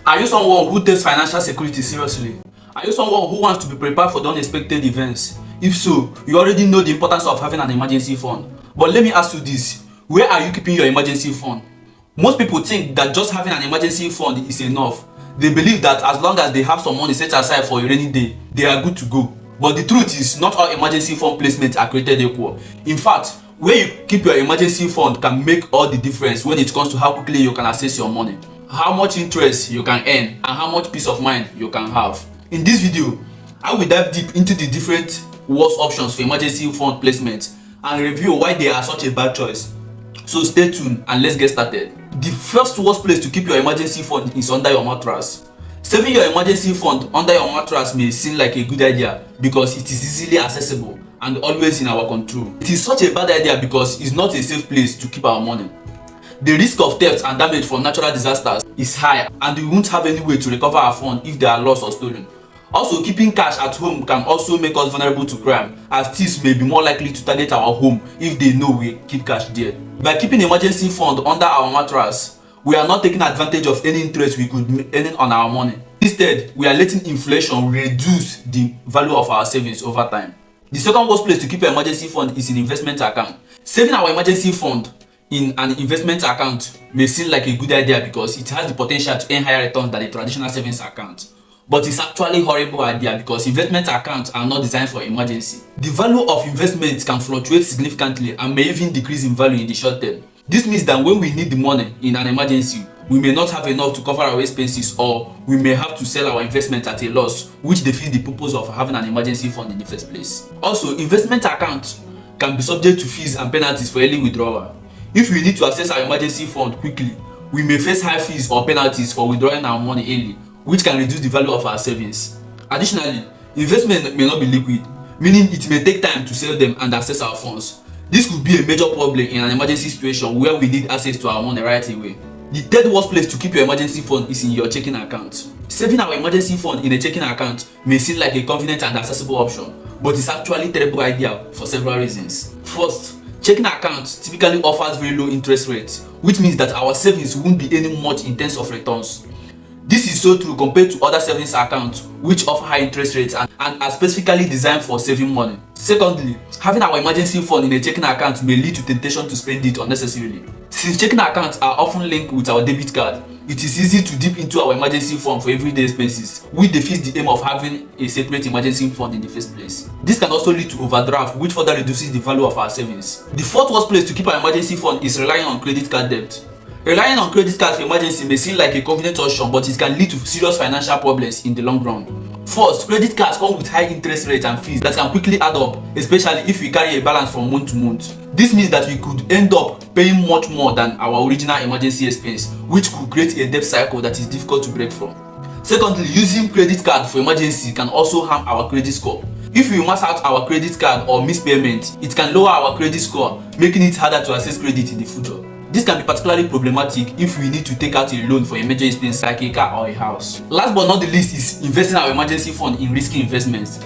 Are you someone who takes financial security seriously? Are you someone who wants to be prepared for the unexpected events? If so, you already know the importance of having an emergency fund. But let me ask you this, where are you keeping your emergency fund? Most people think that just having an emergency fund is enough. They believe that as long as they have some money set aside for a rainy day, they are good to go. But the truth is, not all emergency fund placements are created equal. In fact, where you keep your emergency fund can make all the difference when it comes to how quickly you can access your money, how much interest you can earn, and how much peace of mind you can have. In this video, I will dive deep into the different worst options for emergency fund placement and review why they are such a bad choice. So stay tuned and let's get started. The first worst place to keep your emergency fund is under your mattress. Saving your emergency fund under your mattress may seem like a good idea because it is easily accessible and always in our control. It is such a bad idea because it's not a safe place to keep our money. The risk of theft and damage from natural disasters is high and we won't have any way to recover our funds if they are lost or stolen. Also, keeping cash at home can also make us vulnerable to crime, as thieves may be more likely to target our home if they know we keep cash there. By keeping emergency fund under our mattress, we are not taking advantage of any interest we could be earning on our money. Instead, we are letting inflation reduce the value of our savings over time. The second worst place to keep your emergency fund is in investment account. Saving our emergency fund in an investment account may seem like a good idea because it has the potential to earn higher returns than a traditional savings account. But it's actually a horrible idea because investment accounts are not designed for emergency. The value of investments can fluctuate significantly and may even decrease in value in the short term. This means that when we need the money in an emergency, we may not have enough to cover our expenses, or we may have to sell our investment at a loss, which defeats the purpose of having an emergency fund in the first place. Also, investment accounts can be subject to fees and penalties for early withdrawal. If we need to access our emergency fund quickly, we may face high fees or penalties for withdrawing our money early, which can reduce the value of our savings. Additionally, investment may not be liquid, meaning it may take time to sell them and access our funds. This could be a major problem in an emergency situation where we need access to our money right away. The third worst place to keep your emergency fund is in your checking account. Saving our emergency fund in a checking account may seem like a convenient and accessible option, but it's actually a terrible idea for several reasons. First, checking accounts typically offers very low interest rates, which means that our savings won't be earning much in terms of returns. This is so true compared to other savings accounts which offer high interest rates and are specifically designed for saving money. Secondly, having our emergency fund in a checking account may lead to temptation to spend it unnecessarily. Since checking accounts are often linked with our debit card, it is easy to dip into our emergency fund for everyday expenses, which defeats the aim of having a separate emergency fund in the first place. This can also lead to overdraft, which further reduces the value of our savings. The fourth worst place to keep our emergency fund is relying on credit card debt. Relying on credit cards for emergency may seem like a convenient option, but it can lead to serious financial problems in the long run. First, credit cards come with high interest rates and fees that can quickly add up, especially if we carry a balance from month to month. This means that we could end up paying much more than our original emergency expense, which could create a debt cycle that is difficult to break from. Secondly, using credit card for emergency can also harm our credit score. If we max out our credit card or miss payment, it can lower our credit score, making it harder to access credit in the future. This can be particularly problematic if we need to take out a loan for emergency expenses like a car or a house. Last but not the least is investing our emergency fund in risky investments.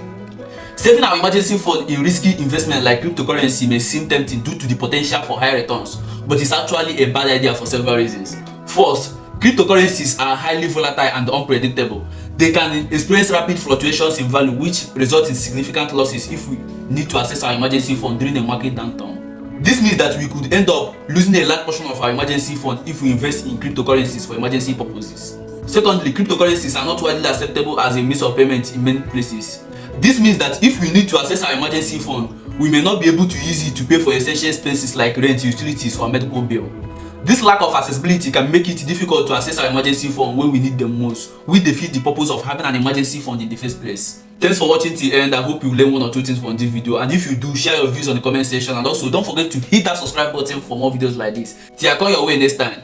Saving our emergency fund in risky investments like cryptocurrency may seem tempting due to the potential for high returns, but it's actually a bad idea for several reasons. First, cryptocurrencies are highly volatile and unpredictable. They can experience rapid fluctuations in value, which result in significant losses if we need to access our emergency fund during a market downturn. This means that we could end up losing a large portion of our emergency fund if we invest in cryptocurrencies for emergency purposes. Secondly, cryptocurrencies are not widely acceptable as a means of payment in many places. This means that if we need to access our emergency fund, we may not be able to use it to pay for essential expenses like rent, utilities, or medical bill. This lack of accessibility can make it difficult to access our emergency fund when we need them most, which defeats the purpose of having an emergency fund in the first place. Thanks for watching till the end. I hope you learn one or two things from this video, and if you do, share your views on the comment section, and also don't forget to hit that subscribe button for more videos like this. Till I come your way next time.